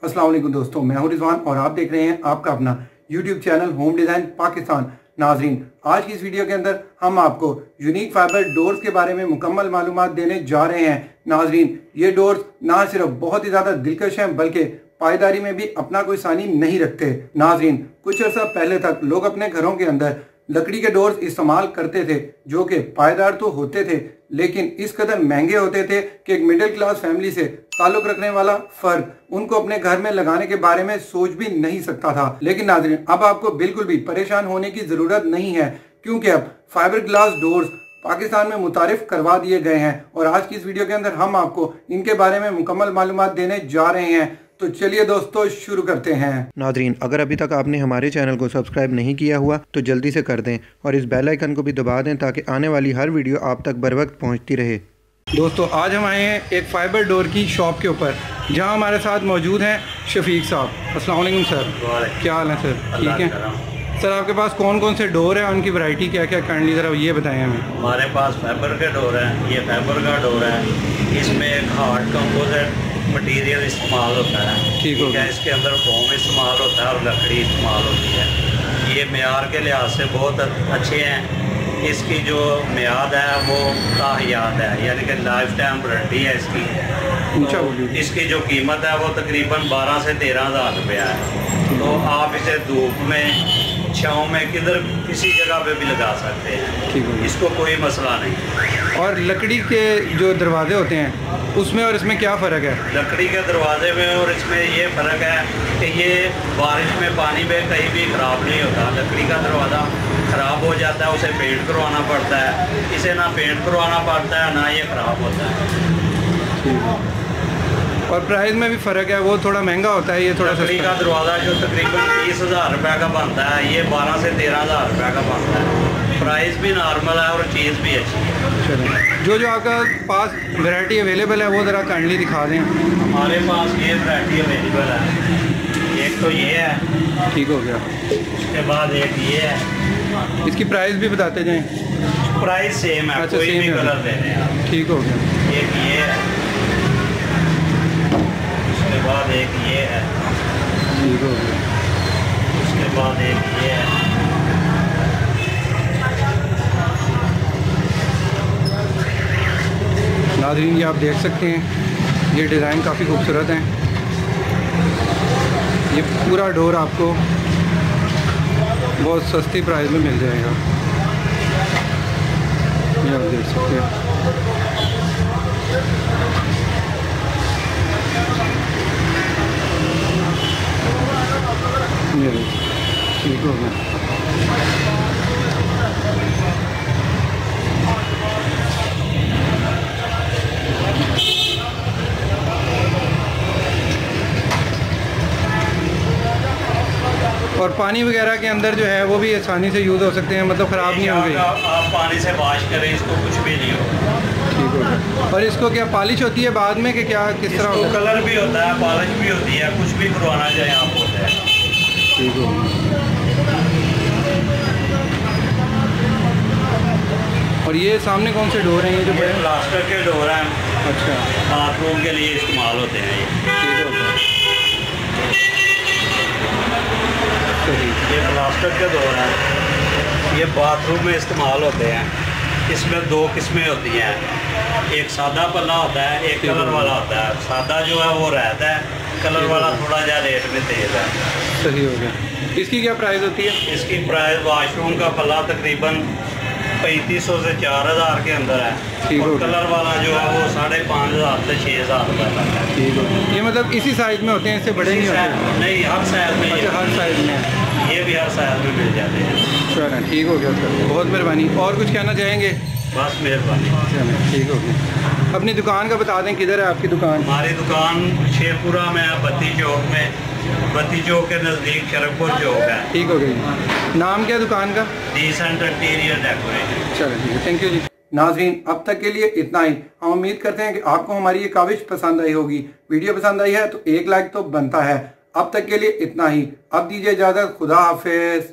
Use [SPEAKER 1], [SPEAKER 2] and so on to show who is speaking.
[SPEAKER 1] अस्सलाम वालेकुम दोस्तों, मैं हूं रिजवान और आप देख रहे हैं आपका अपना YouTube channel home design Pakistan. नाजरीन, आज की इस वीडियो के अंदर हम आपको यूनिक फाइबर डोर्स के बारे में मुकम्मल मालूमात देने जा रहे हैं। नाजरीन, ये डोर्स ना सिर्फ बहुत ही ज़्यादा दिलकश हैं बल्कि पायदारी में भी अपना कोई सानी नहीं रखते। नाजरीन, कुछ अर्सा पहले तक लोग अपने घरों के अंदर लकड़ी के डोर्स इस्तेमाल करते थे जो कि पायदार तो होते थे लेकिन इस कदर महंगे होते थे कि एक मिडिल क्लास फैमिली से ताल्लुक रखने वाला फर्द उनको अपने घर में लगाने के बारे में सोच भी नहीं सकता था। लेकिन नाज़रीन, अब आपको बिल्कुल भी परेशान होने की ज़रूरत नहीं है क्योंकि अब फाइबर ग्लास डोर्स पाकिस्तान में मुतारिफ करवा दिए गए हैं और आज की इस वीडियो के अंदर हम आपको इनके बारे में मुकम्मल मालूमात देने जा रहे हैं। तो चलिए दोस्तों, शुरू करते हैं।
[SPEAKER 2] नादरीन, अगर अभी तक आपने हमारे चैनल को सब्सक्राइब नहीं किया हुआ तो जल्दी से कर दें और इस बेल आइकन को भी दबा दें ताकि आने वाली हर वीडियो आप तक बर वक्त पहुँचती रहे।
[SPEAKER 1] दोस्तों, आज हम आए हैं एक फ़ाइबर डोर की शॉप के ऊपर जहां हमारे साथ मौजूद हैं शफीक साहब। अस्सलाम वालेकुम सर, क्या हाल है सर? ठीक है सर, आपके पास कौन कौन से डोर है, उनकी वैरायटी क्या क्या काइंडली ज़रा ये बताएं हमें।
[SPEAKER 3] हमारे पास फाइबर के डोर है, ये फाइबर का डोर है, इसमें एक हार्ड कंपोजिट मटेरियल इस्तेमाल होता है। ठीक है, इसके अंदर फोम इस्तेमाल होता है और लकड़ी इस्तेमाल होती है। ये मेयार के लिहाज से बहुत अच्छे हैं। इसकी जो मियाद है वो ताहियात है, यानी कि लाइफ टाइम वारंटी है इसकी। तो इसकी जो कीमत है वो तकरीबन 12 से 13 हज़ार रुपया है। तो आप इसे धूप में, छाँव में, किधर किसी जगह पे भी लगा सकते हैं, इसको कोई मसला नहीं।
[SPEAKER 1] और लकड़ी के जो दरवाजे होते हैं उसमें और इसमें क्या फ़र्क है?
[SPEAKER 3] लकड़ी के दरवाजे में और इसमें ये फ़र्क है कि ये बारिश में, पानी में कहीं भी ख़राब नहीं होता। लकड़ी का दरवाज़ा ख़राब हो जाता है, उसे पेंट करवाना पड़ता है। इसे ना पेंट करवाना पड़ता है ना ये ख़राब होता है।
[SPEAKER 1] और प्राइस में भी फ़र्क है, वो थोड़ा महंगा होता है, ये थोड़ा
[SPEAKER 3] लकड़ी का दरवाज़ा जो तकरीबन 30 हज़ार रुपये का बनता है, ये 12 से 13 हज़ार रुपये का बनता है। प्राइस भी नॉर्मल है और चीज़ भी अच्छी है।
[SPEAKER 1] जो आपका पास वैरायटी अवेलेबल है वो ज़रा काइंडली दिखा दें।
[SPEAKER 3] हमारे पास ये वैरायटी अवेलेबल है। एक तो ये है,
[SPEAKER 1] ठीक हो गया।
[SPEAKER 3] उसके बाद एक ये है।
[SPEAKER 1] इसकी प्राइस भी बताते जाएं।
[SPEAKER 3] प्राइस सेम है, कोई भी कलर दे दें आप।
[SPEAKER 1] ठीक हो गया।
[SPEAKER 3] एक ये है, उसके बाद एक ये है,
[SPEAKER 1] ठीक हो गया।
[SPEAKER 3] उसके बाद एक ये है।
[SPEAKER 1] नाज़रीन, ये आप देख सकते हैं, ये डिज़ाइन काफ़ी खूबसूरत है। ये पूरा डोर आपको बहुत सस्ती प्राइस में मिल जाएगा, ये आप देख सकते हैं। ये ठीक हो गया। और पानी वगैरह के अंदर जो है वो भी आसानी से यूज़ हो सकते हैं, मतलब ख़राब नहीं होंगे।
[SPEAKER 3] आप पानी से वॉश करें, इसको कुछ भी नहीं होगा।
[SPEAKER 1] ठीक हो गया। और इसको क्या पॉलिश होती है बाद में कि क्या, किस तरह होता है?
[SPEAKER 3] कलर भी होता है, पॉलिश भी होती है, कुछ भी करवाना चाहे आप होता है।
[SPEAKER 1] ठीक हो गया। और ये सामने कौन से डोर हैं? ये जो बड़े
[SPEAKER 3] प्लास्टिक के डोर हैं।
[SPEAKER 1] अच्छा,
[SPEAKER 3] बाथरूम के लिए इस्तेमाल होते हैं ये।
[SPEAKER 1] ठीक हो गया।
[SPEAKER 3] ये प्लास्टिक के डोर हैं, ये बाथरूम में इस्तेमाल होते हैं। इसमें दो किस्में होती हैं, एक सादा पल्ला होता है, एक कलर वाला होता है। सादा जो है वो रहता है, कलर वाला थोड़ा ज़्यादा रेट में तेज़ है।
[SPEAKER 1] सही हो गया। इसकी क्या प्राइस होती है?
[SPEAKER 3] इसकी प्राइस वाशरूम का पल्ला तकरीबन 3500 से 4000 के अंदर है और कलर वाला जो है वो 5500 से 6000 रुपये तक है।
[SPEAKER 1] ठीक है। ये मतलब इसी साइज़ में होते हैं, इससे बड़े नहीं होते?
[SPEAKER 3] नहीं, हर साइज़ में।
[SPEAKER 1] अच्छा, हर साइज़ में,
[SPEAKER 3] ये भी हर साइज़ में मिल जाते हैं।
[SPEAKER 1] चलो, ठीक हो गया सर, बहुत मेहरबानी। और कुछ कहना चाहेंगे?
[SPEAKER 3] बस मेहरबानी।
[SPEAKER 1] चलो, ठीक हो गया। अपनी दुकान का बता दें, किधर है आपकी दुकान?
[SPEAKER 3] हमारी दुकान शेरपुरा में है, बत्ती चौक में, बत्ती चौक के नज़दीक शरकपुर चौक है।
[SPEAKER 1] ठीक हो गया। नाम क्या दुकान का?
[SPEAKER 3] Decent interior decoration.
[SPEAKER 1] चलो, ठीक है, थैंक यू जी। नाजरीन, अब तक के लिए इतना ही। हम उम्मीद करते हैं कि आपको हमारी ये काविश पसंद आई होगी। वीडियो पसंद आई है तो एक लाइक तो बनता है। अब तक के लिए इतना ही। अब दीजिए इजाज़त, खुदा हाफिज।